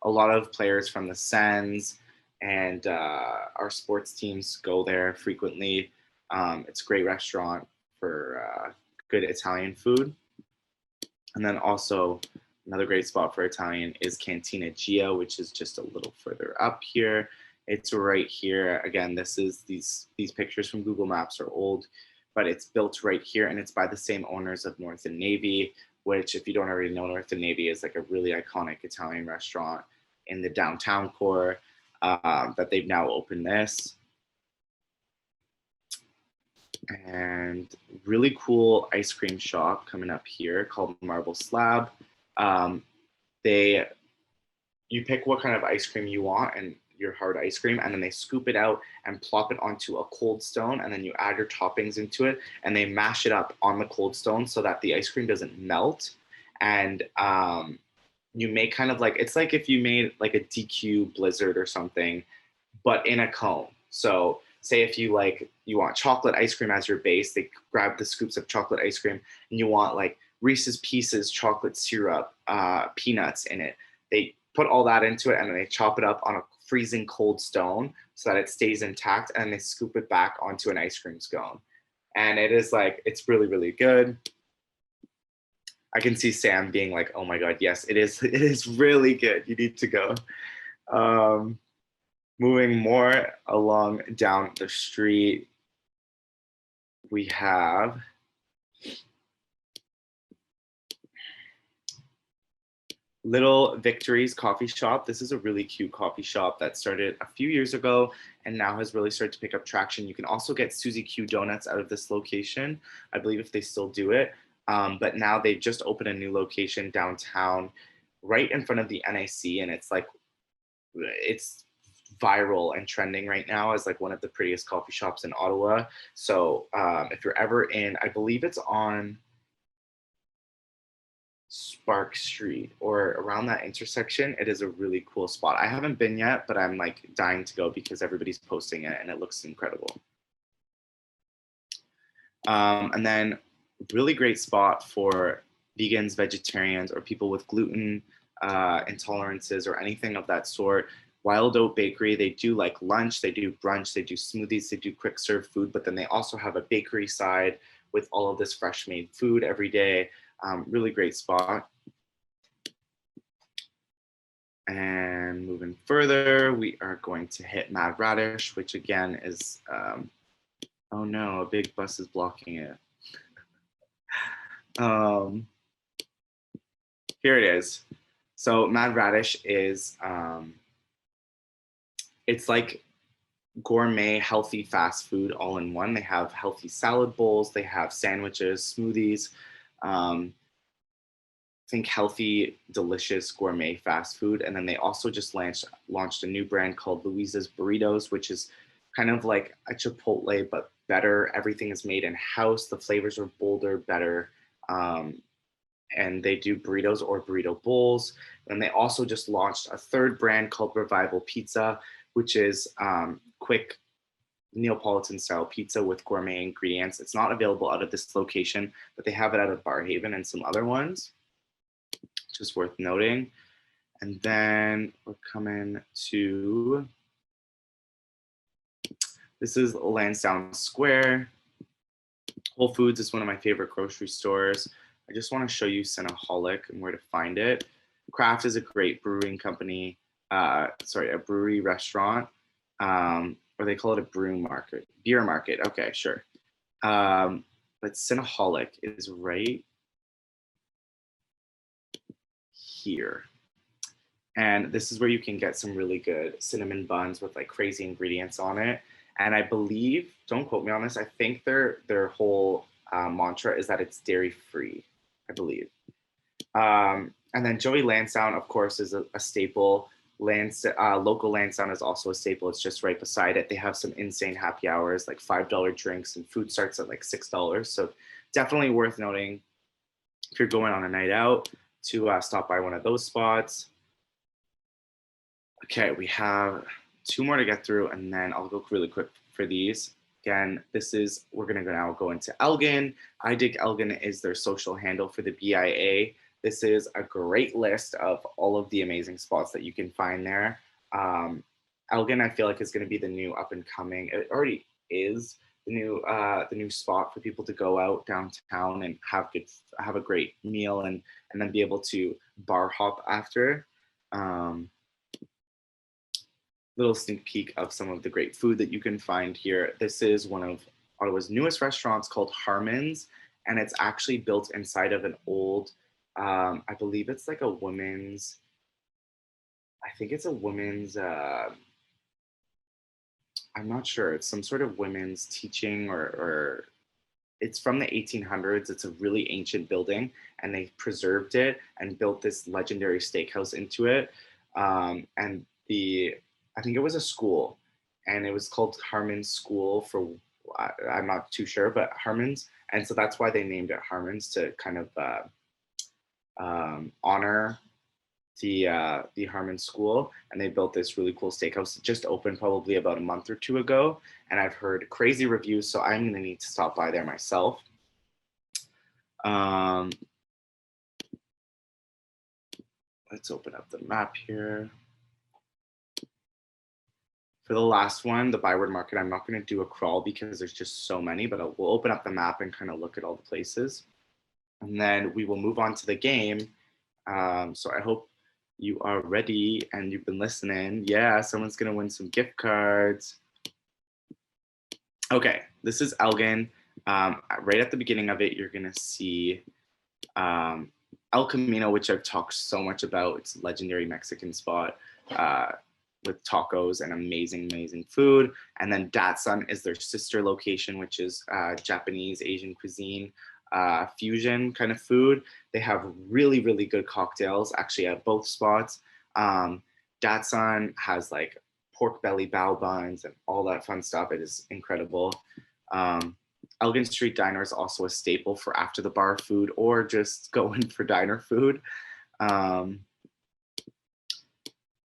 A lot of players from the Sens and our sports teams go there frequently. It's a great restaurant for good Italian food. And then also another great spot for Italian is Cantina Gia, which is just a little further up here. It's right here. Again, this is these pictures from Google Maps are old, but it's built right here, and it's by the same owners of North and Navy, which, if you don't already know, North and Navy is like a really iconic Italian restaurant in the downtown core, that they've now opened this. And really cool ice cream shop coming up here called Marble Slab. You pick what kind of ice cream you want and your hard ice cream, and then they scoop it out and plop it onto a cold stone, and then you add your toppings into it, and they mash it up on the cold stone so that the ice cream doesn't melt. And you make kind of like, it's like if you made like a DQ Blizzard or something, but in a cone. So say if you want chocolate ice cream as your base, they grab the scoops of chocolate ice cream, and you want like Reese's Pieces chocolate syrup, peanuts in it. They put all that into it, and then they chop it up on a freezing cold stone so that it stays intact, and they scoop it back onto an ice cream scone. And it is like, it's really, really good. I can see Sam being like, oh my God, yes, it is really good. You need to go. Moving more along down the street, we have Little Victories Coffee Shop. This is a really cute coffee shop that started a few years ago and now has really started to pick up traction. You can also get Suzy Q donuts out of this location, I believe, if they still do it. But now they've just opened a new location downtown right in front of the NIC, and it's like, it's viral and trending right now as like one of the prettiest coffee shops in Ottawa. So if you're ever in, I believe it's on Spark Street or around that intersection, it is a really cool spot. I haven't been yet, but I'm like dying to go because everybody's posting it and it looks incredible. And then really great spot for vegans, vegetarians, or people with gluten intolerances or anything of that sort. Wild Oat Bakery, they do like lunch, they do brunch, they do smoothies, they do quick serve food, but then they also have a bakery side with all of this fresh made food every day. Really great spot. And moving further, we are going to hit Mad Radish, which again is, oh no, a big bus is blocking it. Here it is. So Mad Radish is, it's like gourmet, healthy fast food all in one. They have healthy salad bowls, they have sandwiches, smoothies, think healthy, delicious gourmet fast food. And then they also just launched a new brand called Louisa's Burritos, which is kind of like a Chipotle, but better. Everything is made in-house. The flavors are bolder, better. And they do burritos or burrito bowls. And they also just launched a third brand called Revival Pizza, which is quick Neapolitan style pizza with gourmet ingredients. It's not available out of this location, but they have it out of Barhaven and some other ones, just worth noting. And then we're coming to, this is Lansdowne Square. Whole Foods is one of my favorite grocery stores. I just want to show you Cinnaholic and where to find it. Kraft is a great brewing company, a brewery restaurant, or they call it a beer market. Okay, sure. But Cinnaholic is right here. And this is where you can get some really good cinnamon buns with like crazy ingredients on it. And I believe, don't quote me on this, I think their whole mantra is that it's dairy free, I believe. And then Joey Lansdowne, of course, is a staple. Local Lansdowne is also a staple. It's just right beside it. They have some insane happy hours, like $5 drinks, and food starts at like $6. So definitely worth noting if you're going on a night out to stop by one of those spots. Okay, we have 2 more to get through, and then I'll go really quick for these. Again, we're gonna now go into Elgin. I Dig Elgin is their social handle for the BIA. This is a great list of all of the amazing spots that you can find there. Elgin, I feel like, is gonna be the new up and coming. It already is the new spot for people to go out downtown and have a great meal and then be able to bar hop after. Little sneak peek of some of the great food that you can find here. This is one of Ottawa's newest restaurants called Harmon's, and it's actually built inside of an old, I believe it's like a women's, I think it's a women's, I'm not sure, it's some sort of women's teaching or it's from the 1800s. It's a really ancient building, and they preserved it and built this legendary steakhouse into it. And I think it was a school, and it was called Harmon's School for, I'm not too sure, but Harmon's. And so that's why they named it Harmon's, to kind of honor the Harmon's School. And they built this really cool steakhouse. It just opened probably about a month or 2 ago, and I've heard crazy reviews, so I'm gonna need to stop by there myself. Let's open up the map here. For the last one, the Byward Market, I'm not going to do a crawl because there's just so many, but we'll open up the map and kind of look at all the places. And then we will move on to the game. So I hope you are ready and you've been listening. Yeah, someone's going to win some gift cards. Okay, this is Elgin. Right at the beginning of it, you're going to see El Camino, which I've talked so much about. It's a legendary Mexican spot. With tacos and amazing food. And then Datsun is their sister location, which is Japanese, Asian cuisine, fusion kind of food. They have really good cocktails actually at both spots. Datsun has like pork belly bao buns and all that fun stuff. It is incredible. Elgin Street Diner is also a staple for after the bar food or just going for diner food.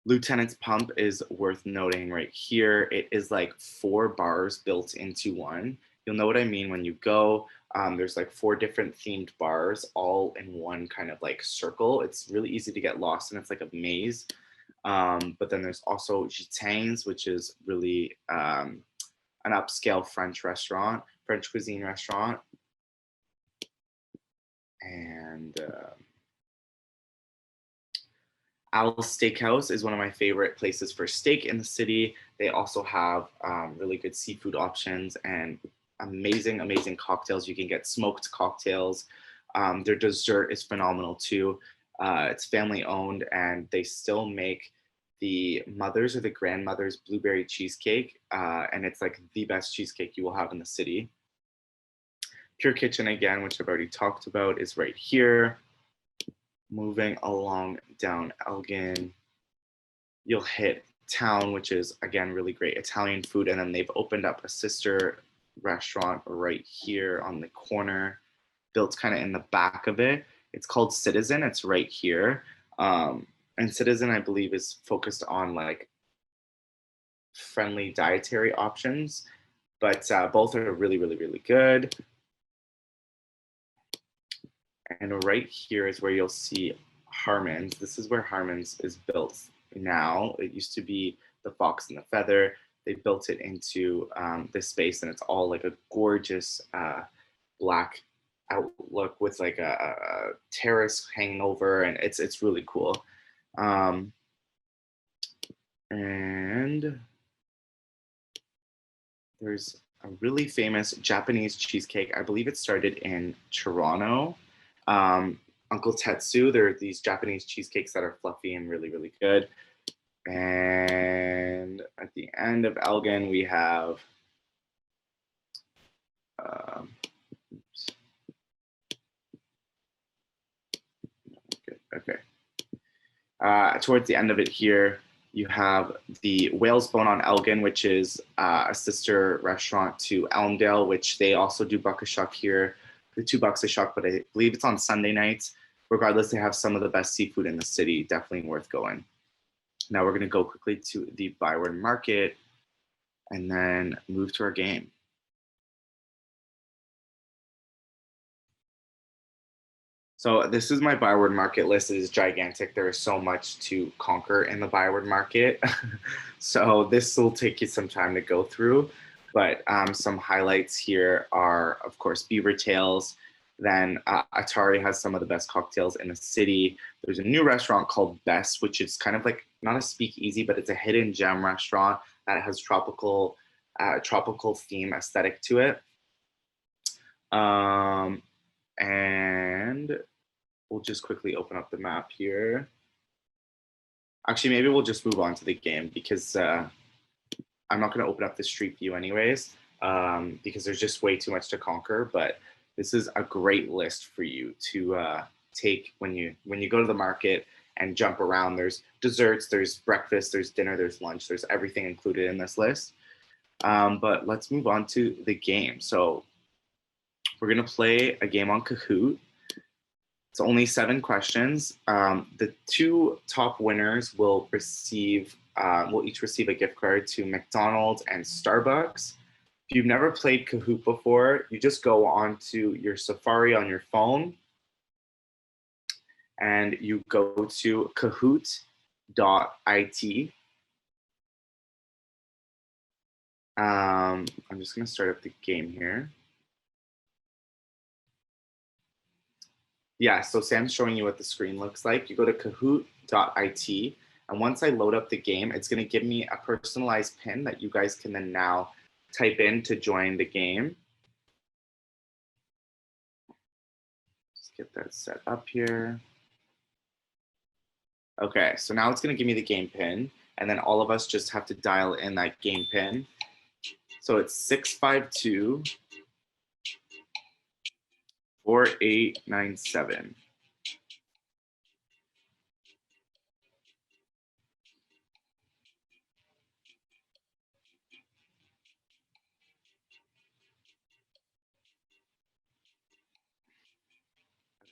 Lieutenant's Pump is worth noting right here. It is like 4 bars built into one. You'll know what I mean when you go. There's like 4 different themed bars all in one kind of like circle. It's really easy to get lost and it's like a maze. But then there's also Gitane's, which is really an upscale French cuisine restaurant. And Al's Steakhouse is one of my favorite places for steak in the city. They also have really good seafood options and amazing cocktails. You can get smoked cocktails. Their dessert is phenomenal too. It's family owned, and they still make the mother's or the grandmother's blueberry cheesecake. And it's like the best cheesecake you will have in the city. Pure Kitchen, again, which I've already talked about, is right here. Moving along down Elgin, you'll hit Town, which is, again, really great Italian food. And then they've opened up a sister restaurant right here on the corner, built kind of in the back of it. It's called Citizen. It's right here. And Citizen, I believe, is focused on like friendly dietary options. but both are really, really, really good. And right here is where you'll see Harmon's. This is where Harmon's is built now. It used to be the Fox and the Feather. They built it into this space, and it's all like a gorgeous black outlook with like a terrace hanging over, and it's really cool. And there's a really famous Japanese cheesecake. I believe it started in Toronto. Uncle Tetsu, there are these Japanese cheesecakes that are fluffy and really, really good. And at the end of Elgin, we have okay. Towards the end of it here, you have the Whale's Bone on Elgin, which is a sister restaurant to Elmdale, which they also do buck a shuck here. The $2 a shuck, but I believe it's on Sunday nights. Regardless, they have some of the best seafood in the city. Definitely worth going. Now we're going to go quickly to the Byward Market and then move to our game. So this is my Byward Market list. It is gigantic. There is so much to conquer in the Byward Market. So this will take you some time to go through. But some highlights here are, of course, Beaver Tails. Then Atari has some of the best cocktails in the city. There's a new restaurant called Best, which is kind of like not a speakeasy, but it's a hidden gem restaurant that has tropical theme aesthetic to it. And we'll just quickly open up the map here. Actually, maybe we'll just move on to the game because I'm not going to open up the street view anyways, because there's just way too much to conquer. But this is a great list for you to take when you go to the market and jump around. There's desserts, there's breakfast, there's dinner, there's lunch, there's everything included in this list. But let's move on to the game. So we're going to play a game on Kahoot. It's only 7 questions. The 2 top winners will each receive a gift card to McDonald's and Starbucks. If you've never played Kahoot before, you just go onto your Safari on your phone and you go to kahoot.it. I'm just going to start up the game here. Yeah, so Sam's showing you what the screen looks like. You go to kahoot.it, and once I load up the game, it's going to give me a personalized pin that you guys can then now type in to join the game. Just get that set up here. Okay, so now it's going to give me the game pin, and then all of us just have to dial in that game pin. So it's 652 4897.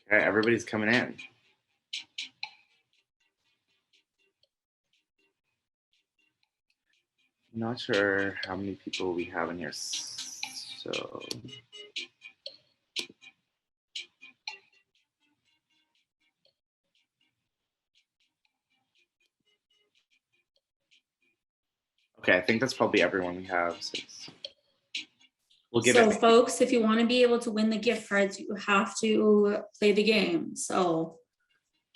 Okay, everybody's coming in. I'm not sure how many people we have in here. So okay, I think that's probably everyone we have. We'll give So it. folks, if you want to be able to win the gift cards, you have to play the game. So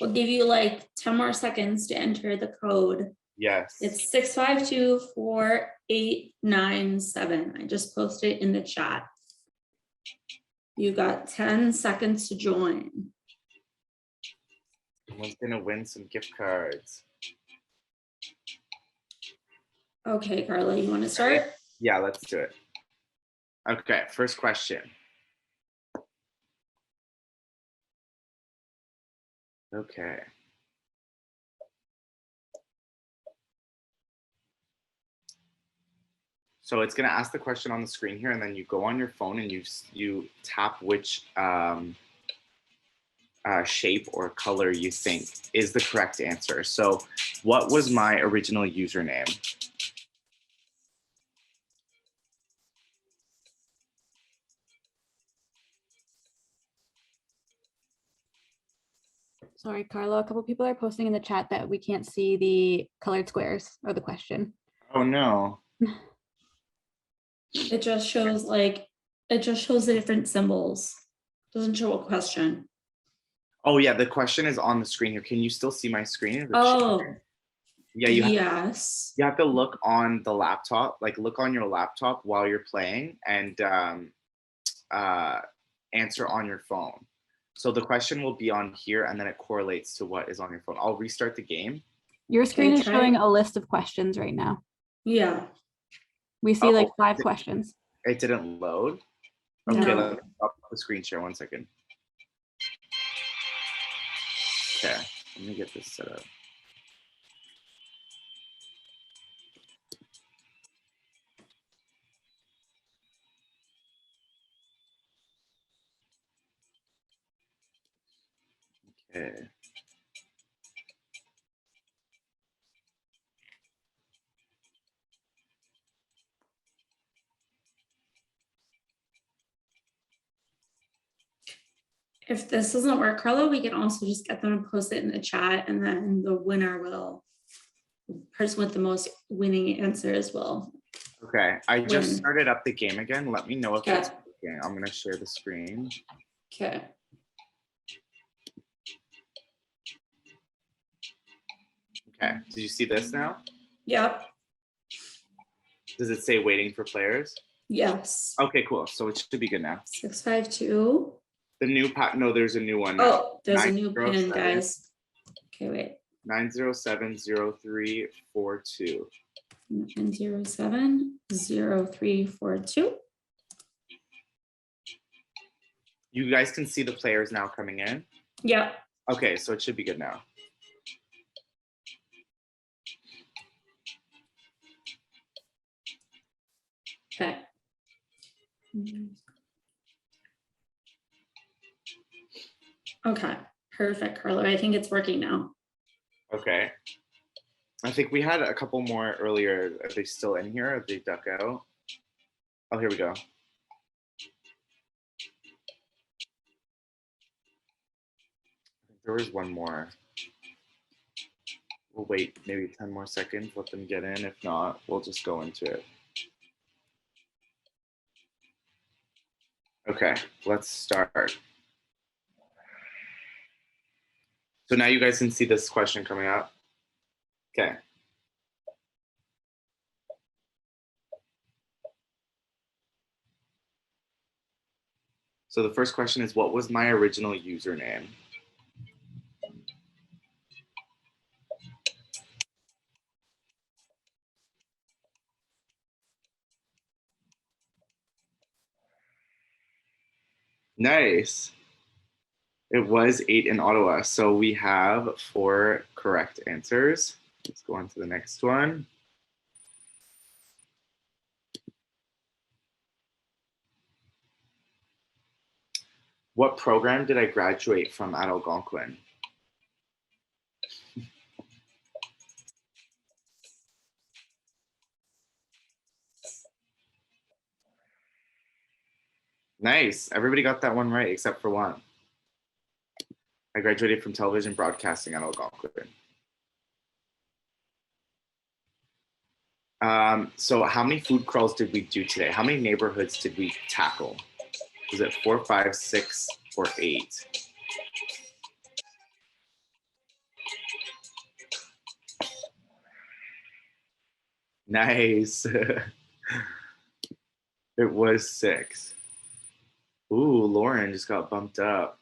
we'll give you like 10 more seconds to enter the code. Yes. It's 6524897. I just posted it in the chat. You got 10 seconds to join. Someone's gonna win some gift cards. Okay, Carlo, you want to start? Yeah, let's do it. Okay, first question. Okay. So it's going to ask the question on the screen here, and then you go on your phone and you tap which shape or color you think is the correct answer. So what was my original username? Sorry, Carlo. A couple people are posting in the chat that we can't see the colored squares or the question. Oh no. It just shows the different symbols. Doesn't show a question. Oh yeah, the question is on the screen here. Can you still see my screen? Is it Oh, sharing? Yeah, you yes. have to look on the laptop, like look on your laptop while you're playing and answer on your phone. So the question will be on here and then it correlates to what is on your phone. I'll restart the game. Your screen Okay, is try showing it. a list of questions right now. Yeah. We see like Oh, 5 questions. It didn't load. No. Okay, let me stop the screen share 1 second. Okay, let me get this set up. Okay. If this doesn't work, Carlo, we can also just get them to post it in the chat, and then the person with the most winning answers will. Okay, I just Win. started up the game again. Let me know if Okay. it's working. I'm gonna share the screen. Okay. Okay, did you see this now? Yep. Does it say waiting for players? Yes. Okay, cool. So it should be good now. 652. The new no, there's a new one now. Oh, there's a new pin, 907 guys. Okay, wait. 907-0342. 907-0342. You guys can see the players now coming in? Yep. Okay, so it should be good now. Okay. Okay, perfect, Carlo. I think it's working now. Okay. I think we had a couple more earlier. Are they still in here? Are they duck out? Oh, here we go. There was one more. We'll wait maybe 10 more seconds, let them get in. If not, we'll just go into it. Okay, let's start. So now you guys can see this question coming up. Okay. So the first question is, what was my original username? Nice. It was 8 in Ottawa. So we have 4 correct answers. Let's go on to the next one. What program did I graduate from at Algonquin? Nice. Everybody got that one right except for one. I graduated from television broadcasting at Algonquin. So how many food crawls did we do today? How many neighborhoods did we tackle? Was it 4, 5, 6, or 8? Nice. It was 6. Ooh, Lauren just got bumped up.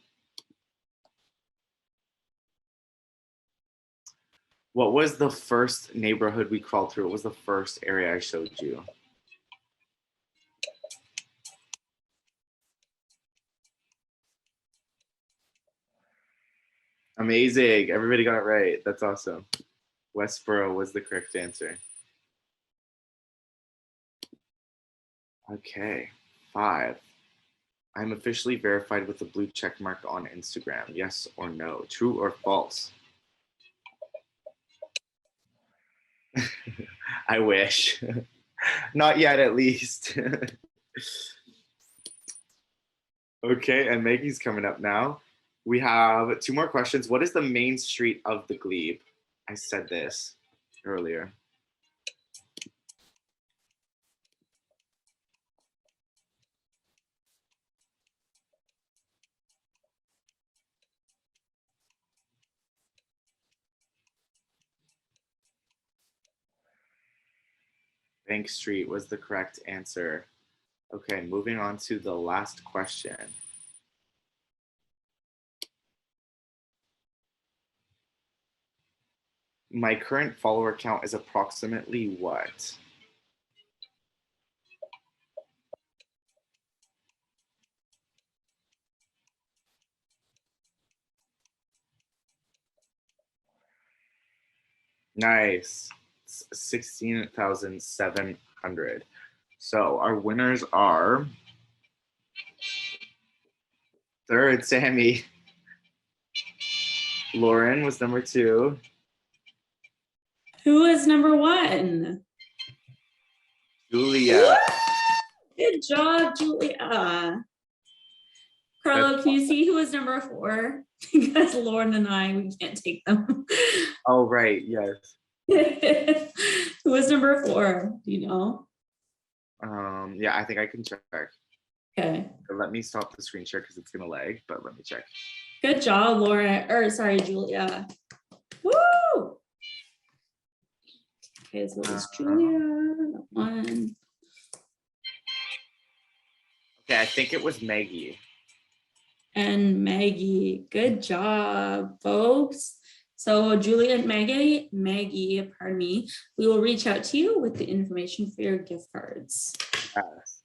What was the first neighborhood we crawled through? What was the first area I showed you? Amazing. Everybody got it right. That's awesome. Westboro was the correct answer. Okay, 5. I'm officially verified with a blue check mark on Instagram. Yes or no? True or false? I wish. Not yet, at least. Okay, and Maggie's coming up now. We have 2 more questions. What is the main street of the glebe? I said this earlier. Bank Street was the correct answer. Okay, moving on to the last question. My current follower count is approximately what? Nice. 16,700. So our winners are third, Sammy. Lauren was number 2. Who is number 1? Julia. Good job, Julia. Carlo, can you see who is number 4? Because Lauren and I, we can't take them. Oh, right. Yes. Who was number 4? Do you know? Yeah, I think I can check. Okay. Let me stop the screen share because it's gonna lag, but let me check. Good job, Laura. Or sorry, Julia. Woo! Okay, so it's Julia. 1. Okay, I think it was Maggie. And Maggie. Good job, folks. So Julia and Maggie, pardon me, we will reach out to you with the information for your gift cards. Yes.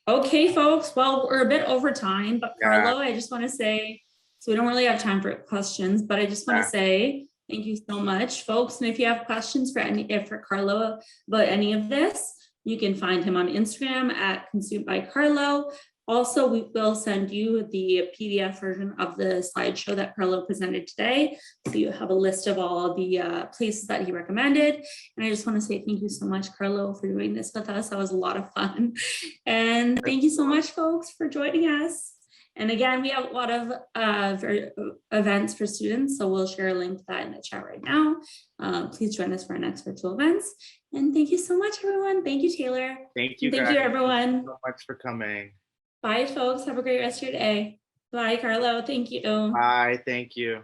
Okay, folks, well, we're a bit over time, but Carlo, I just want to say, so we don't really have time for questions, but I just want to say thank you so much, folks. And if you have questions for Carlo about any of this, you can find him on Instagram at Consumed by Carlo. Also, we will send you the PDF version of the slideshow that Carlo presented today. So you have a list of all the places that he recommended. And I just want to say thank you so much, Carlo, for doing this with us. That was a lot of fun. And thank you so much, folks, for joining us. And again, we have a lot of events for students, so we'll share a link to that in the chat right now. Please join us for our next virtual events. And thank you so much, everyone. Thank you, Taylor. Thank you, Thank you, everyone. Thank you so much for coming. Bye, folks. Have a great rest of your day. Bye, Carlo. Thank you. Bye. Thank you.